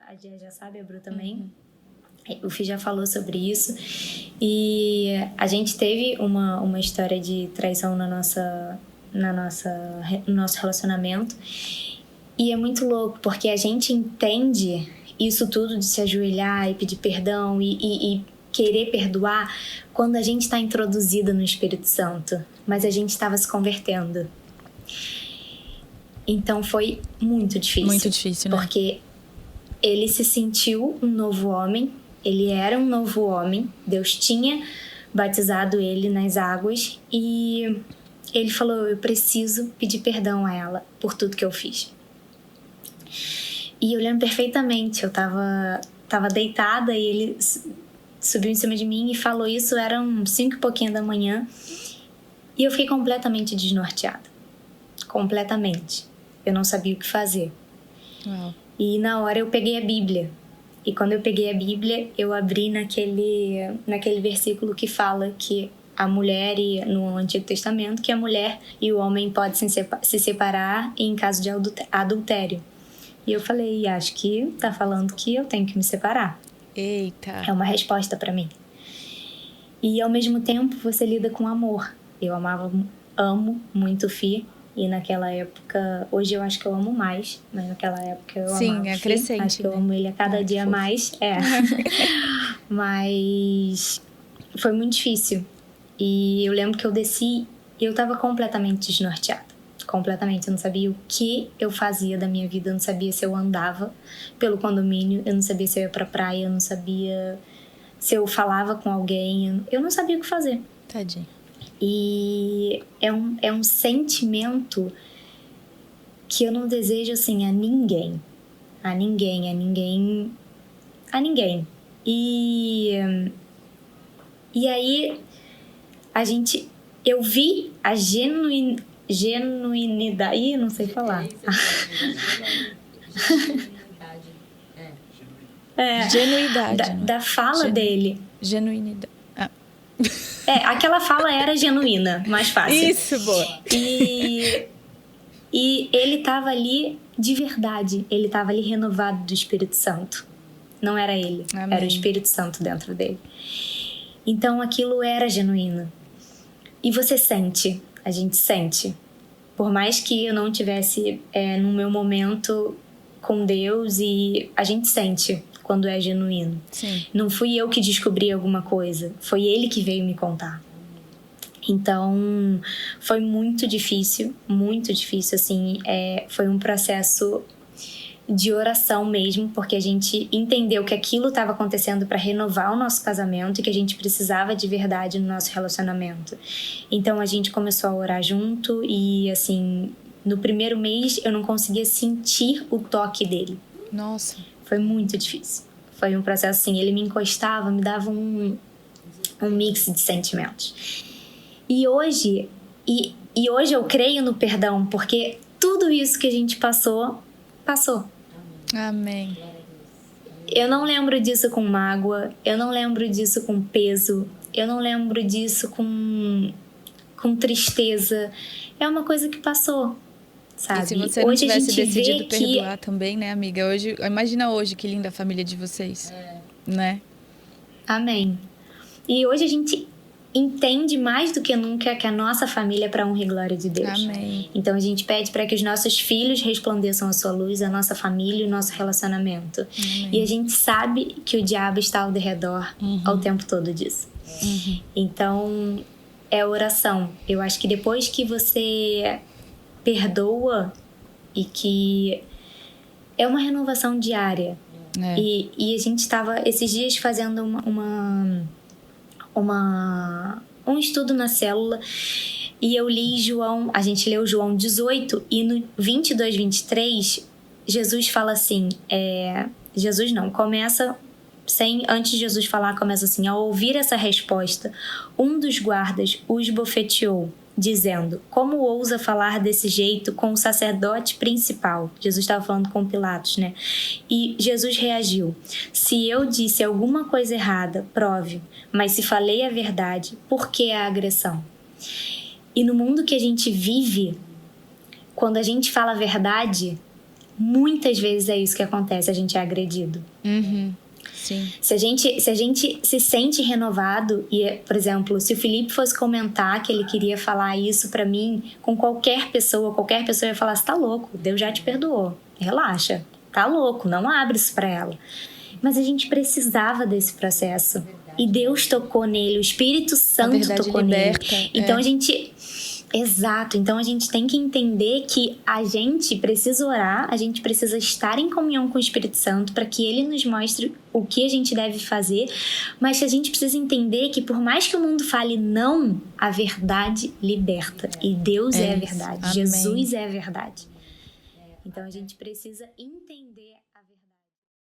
A Gia já sabe, a Bru também. O Fih já falou sobre isso. E a gente teve uma história de traição no nosso relacionamento. E é muito louco, porque a gente entende isso tudo de se ajoelhar e pedir perdão e querer perdoar quando a gente está introduzida no Espírito Santo. Mas a gente estava se convertendo. Então foi muito difícil. Muito difícil, né? Porque ele se sentiu um novo homem. Ele era um novo homem. Deus tinha batizado ele nas águas. E ele falou, eu preciso pedir perdão a ela por tudo que eu fiz. E eu lembro perfeitamente. Eu tava deitada e ele subiu em cima de mim e falou isso. Eram 5 e pouquinho da manhã. E eu fiquei completamente desnorteada. Completamente. Eu não sabia o que fazer. Uau. E na hora eu peguei a Bíblia. E quando eu peguei a Bíblia, eu abri naquele versículo que fala que a mulher, no Antigo Testamento, que a mulher e o homem podem se separar em caso de adultério. E eu falei, acho que tá falando que eu tenho que me separar. Eita. É uma resposta pra mim. E ao mesmo tempo você lida com amor. Eu amo muito o Fih. E naquela época, hoje eu acho que eu amo mais, mas naquela época eu amava. Sim, é crescente. Acho que eu amo ele a cada dia mais. Mas foi muito difícil. E eu lembro que eu desci e eu tava completamente desnorteada. Completamente. Eu não sabia o que eu fazia da minha vida. Eu não sabia se eu andava pelo condomínio. Eu não sabia se eu ia pra praia. Eu não sabia se eu falava com alguém. Eu não sabia o que fazer. Tadinho. E é um sentimento que eu não desejo, assim, a ninguém. A ninguém. E aí, eu vi a genuinidade... Ih, não sei falar. Genuidade. Da fala dele. Genuinidade. Aquela fala era genuína, mais fácil. Isso, boa. E ele tava ali de verdade. Ele tava ali renovado do Espírito Santo. Não era ele. Amém. Era o Espírito Santo dentro dele. Então aquilo era genuíno. E você sente. A gente sente. Por mais que eu não tivesse no meu momento com Deus, e a gente sente quando é genuíno. Sim. Não fui eu que descobri alguma coisa. Foi ele que veio me contar. Então, foi muito difícil, assim. Foi um processo de oração mesmo, porque a gente entendeu que aquilo estava acontecendo para renovar o nosso casamento e que a gente precisava de verdade no nosso relacionamento. Então, a gente começou a orar junto e, assim, no primeiro mês eu não conseguia sentir o toque dele. Nossa. Foi muito difícil. Foi um processo assim, ele me encostava, me dava um mix de sentimentos. E hoje eu creio no perdão, porque tudo isso que a gente passou. Amém. Eu não lembro disso com mágoa, eu não lembro disso com peso, eu não lembro disso com tristeza. É uma coisa que passou, sabe? E se você não tivesse decidido perdoar também, né, amiga? Hoje, imagina hoje que linda a família de vocês, né? Amém. E hoje a gente entende mais do que nunca que a nossa família é para honra e glória de Deus. Amém. Então a gente pede para que os nossos filhos resplandeçam a sua luz, a nossa família e o nosso relacionamento. Amém. E a gente sabe que o diabo está ao redor ao tempo todo disso. Então é oração. Eu acho que depois que você perdoa e que é uma renovação diária. E a gente estava esses dias fazendo um estudo na célula e eu li a gente leu João 18 e no 22, 23 Jesus fala assim, antes de Jesus falar, começa assim: ao ouvir essa resposta, um dos guardas os bofeteou, dizendo: como ousa falar desse jeito com o sacerdote principal? Jesus estava falando com Pilatos, né? E Jesus reagiu: se eu disse alguma coisa errada, prove, mas se falei a verdade, por que a agressão? E no mundo que a gente vive, quando a gente fala a verdade, muitas vezes é isso que acontece, a gente é agredido. Sim. Se a gente se sente renovado e, por exemplo, se o Felipe fosse comentar que ele queria falar isso pra mim com qualquer pessoa ia falar, você tá louco, Deus já te perdoou, relaxa, tá louco, não abre isso pra ela. Mas a gente precisava desse processo. E Deus tocou nele, o Espírito Santo tocou liberta, nele. Então a gente... Exato, então a gente tem que entender que a gente precisa orar, a gente precisa estar em comunhão com o Espírito Santo para que ele nos mostre o que a gente deve fazer, mas que a gente precisa entender que por mais que o mundo fale não, a verdade liberta. E Deus é a verdade, Amém. Jesus é a verdade. Então a gente precisa entender